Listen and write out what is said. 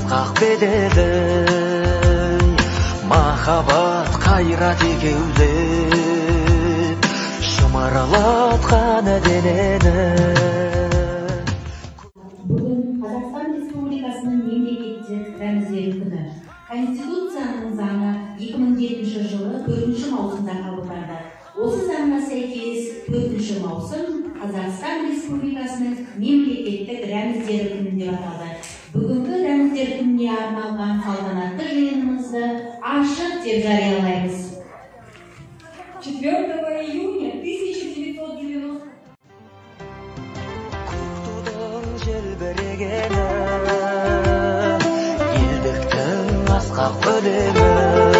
asqaq bedeli Mahabat kayrat ekеулеп Шымаралатқан денені Бүгін Қазақстан Республикасының мемлекеттік рәміздері күні. Конституцияның заңы 2007 жылы 4 маусымда қабылданды. Осы заңға сәйкес 4 маусым Қазақстан Республикасының мемлекеттік рәміздері күні деп аталды. Бүгінгі рәміздер күніне арналған салтанатты жиынымызды ашық деп жариялаймыз. 4 июня 1990 Kurtudun jelberegeni Елдіктің асқақ өлеңі